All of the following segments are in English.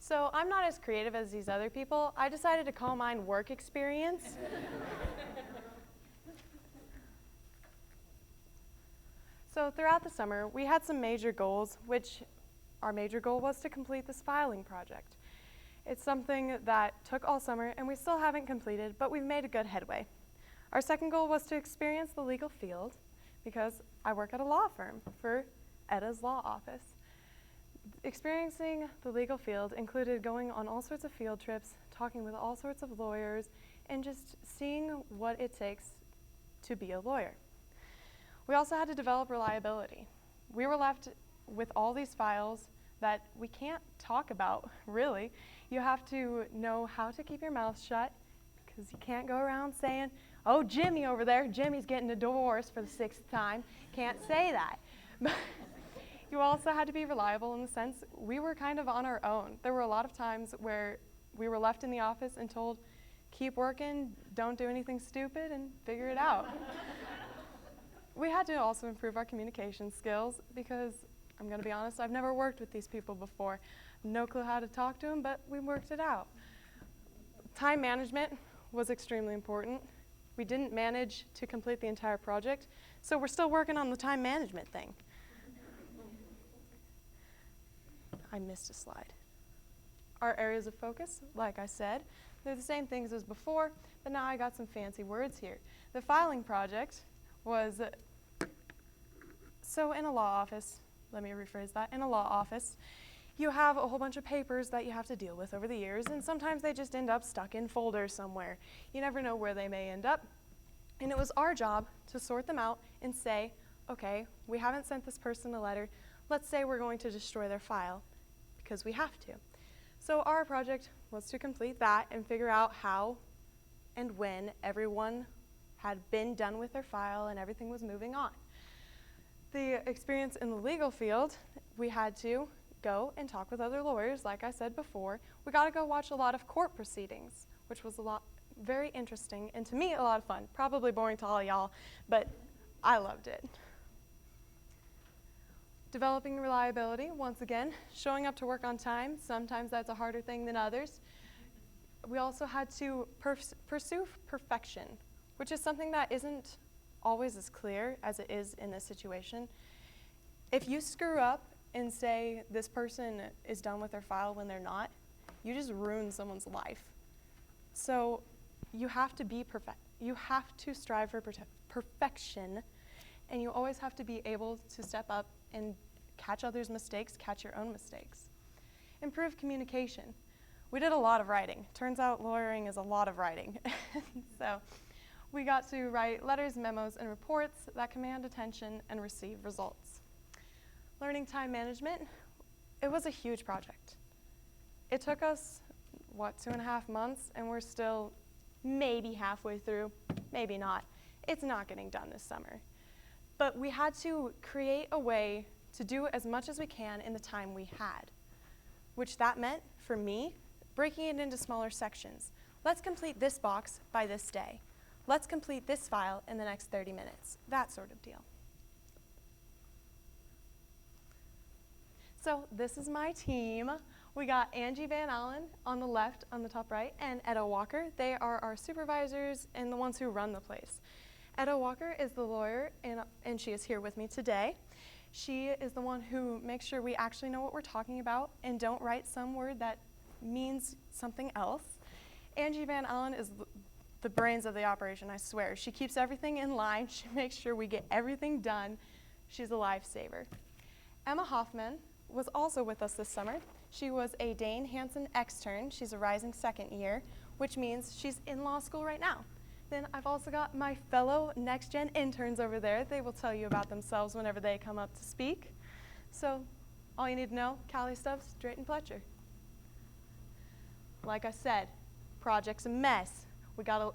So I'm not as creative as these other people. I decided to call mine work experience. So throughout the summer, we had some major goals, which our major goal was to complete this filing project. It's something that took all summer, and we still haven't completed, but we've made a good headway. Our second goal was to experience the legal field, because I work at a law firm for Edda's law office. Experiencing the legal field included going on all sorts of field trips, talking with all sorts of lawyers, and just seeing what it takes to be a lawyer. We also had to develop reliability. We were left with all these files that we can't talk about, really. You have to know how to keep your mouth shut, because you can't go around saying, oh, Jimmy over there, Jimmy's getting a divorce for the 6th time. Can't say that. But you also had to be reliable in the sense we were kind of on our own. There were a lot of times where we were left in the office and told, keep working, don't do anything stupid, and figure it out. We had to also improve our communication skills because, I'm going to be honest, I've never worked with these people before. No clue how to talk to them, but we worked it out. Time management was extremely important. We didn't manage to complete the entire project, so we're still working on the time management thing. I missed a slide. Our areas of focus, like I said, they're the same things as before, but now I got some fancy words here. The filing project was, so in a law office, let me rephrase that, in a law office, you have a whole bunch of papers that you have to deal with over the years, and sometimes they just end up stuck in folders somewhere. You never know where they may end up. And it was our job to sort them out and say, okay, we haven't sent this person a letter. Let's say we're going to destroy their file because we have to. So our project was to complete that and figure out how and when everyone had been done with their file and everything was moving on. The experience in the legal field, we had to go and talk with other lawyers, like I said before. We got to go watch a lot of court proceedings, which was very interesting, and to me, a lot of fun. Probably boring to all y'all, but I loved it. Developing reliability, once again, showing up to work on time. Sometimes that's a harder thing than others. We also had to pursue perfection, which is something that isn't always as clear as it is in this situation. If you screw up and say this person is done with their file when they're not, you just ruin someone's life. So you have to be perfect. You have to strive for perfection, and you always have to be able to step up and catch others' mistakes, catch your own mistakes. Improve communication. We did a lot of writing. Turns out lawyering is a lot of writing. So we got to write letters, memos, and reports that command attention and receive results. Learning time management, it was a huge project. It took us, 2.5 months, and we're still maybe halfway through, maybe not. It's not getting done this summer. But we had to create a way to do as much as we can in the time we had, which that meant, for me, breaking it into smaller sections. Let's complete this box by this day. Let's complete this file in the next 30 minutes, that sort of deal. So this is my team. We got Angie Van Allen on the left, on the top right, and Etta Walker. They are our supervisors and the ones who run the place. Etta Walker is the lawyer, and she is here with me today. She is the one who makes sure we actually know what we're talking about and don't write some word that means something else. Angie Van Allen is the brains of the operation, I swear. She keeps everything in line. She makes sure we get everything done. She's a lifesaver. Emma Hoffman was also with us this summer. She was a Dane Hansen extern. She's a rising second year, which means she's in law school right now. Then I've also got my fellow Nex-Gen interns over there. They will tell you about themselves whenever they come up to speak. So all you need to know, Callie Stubbs, Drayton Pletcher. Like I said, project's a mess.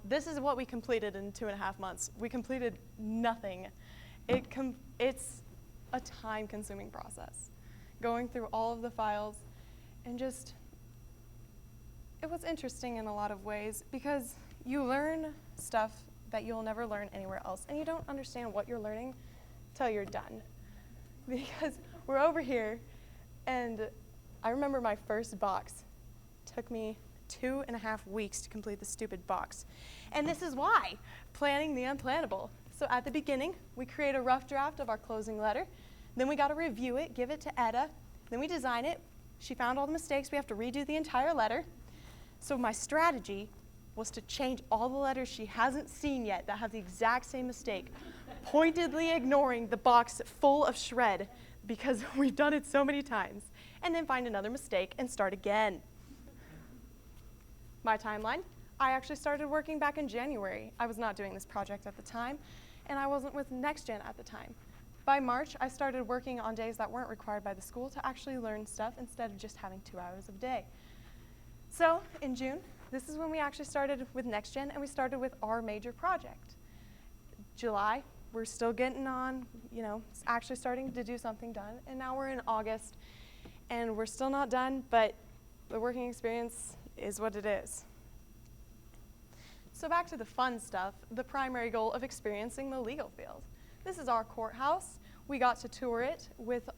This is what we completed in 2.5 months. We completed nothing. It's a time-consuming process, going through all of the files, and it was interesting in a lot of ways because you learn stuff that you'll never learn anywhere else, and you don't understand what you're learning till you're done. Because we're over here, and I remember my first box took me 2.5 weeks to complete the stupid box. And this is why, planning the unplannable. So at the beginning, we create a rough draft of our closing letter. Then we got to review it, give it to Etta. Then we design it. She found all the mistakes. We have to redo the entire letter. So my strategy was to change all the letters she hasn't seen yet that have the exact same mistake, pointedly ignoring the box full of shred because we've done it so many times, and then find another mistake and start again. My timeline, I actually started working back in January. I was not doing this project at the time, and I wasn't with Nex-Gen at the time. By March, I started working on days that weren't required by the school to actually learn stuff instead of just having 2 hours a day. So in June, this is when we actually started with Nex-Gen, and we started with our major project. July, we're still getting on, actually starting to do something done, and now we're in August, and we're still not done, but the working experience is what it is. So back to the fun stuff, the primary goal of experiencing the legal field. This is our courthouse. We got to tour it with,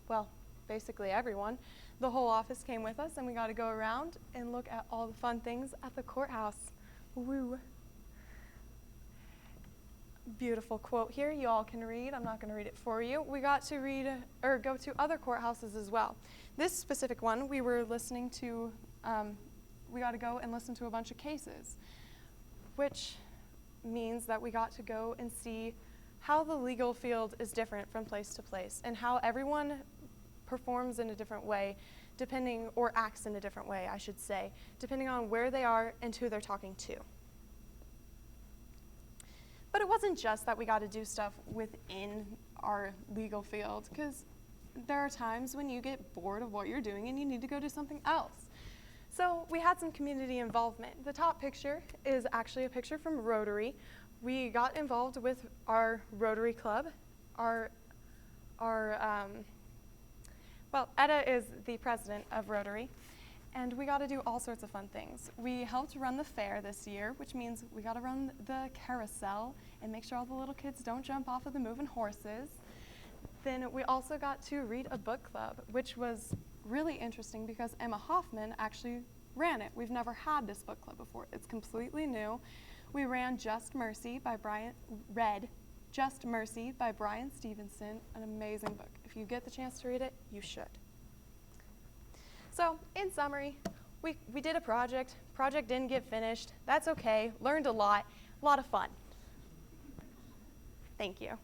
well, basically everyone. The whole office came with us, and we got to go around and look at all the fun things at the courthouse. Woo. Beautiful quote here you all can read. I'm not going to read it for you. We got to read or go to other courthouses as well. This specific one, we were listening to, we got to go and listen to a bunch of cases, which means that we got to go and see how the legal field is different from place to place and how everyone performs in a different way depending, or acts in a different way, I should say, depending on where they are and who they're talking to. But it wasn't just that we got to do stuff within our legal field, because there are times when you get bored of what you're doing and you need to go do something else. So we had some community involvement. The top picture is actually a picture from Rotary. We got involved with our Rotary Club. Well, Etta is the president of Rotary, and we got to do all sorts of fun things. We helped run the fair this year, which means we got to run the carousel and make sure all the little kids don't jump off of the moving horses. Then we also got to read a book club, which was really interesting because Emma Hoffman actually ran it. We've never had this book club before. It's completely new. We ran Just Mercy by Just Mercy by Brian Stevenson, an amazing book. If you get the chance to read it, you should. So, in summary, we did a project. Project didn't get finished. That's okay. Learned a lot of fun. Thank you.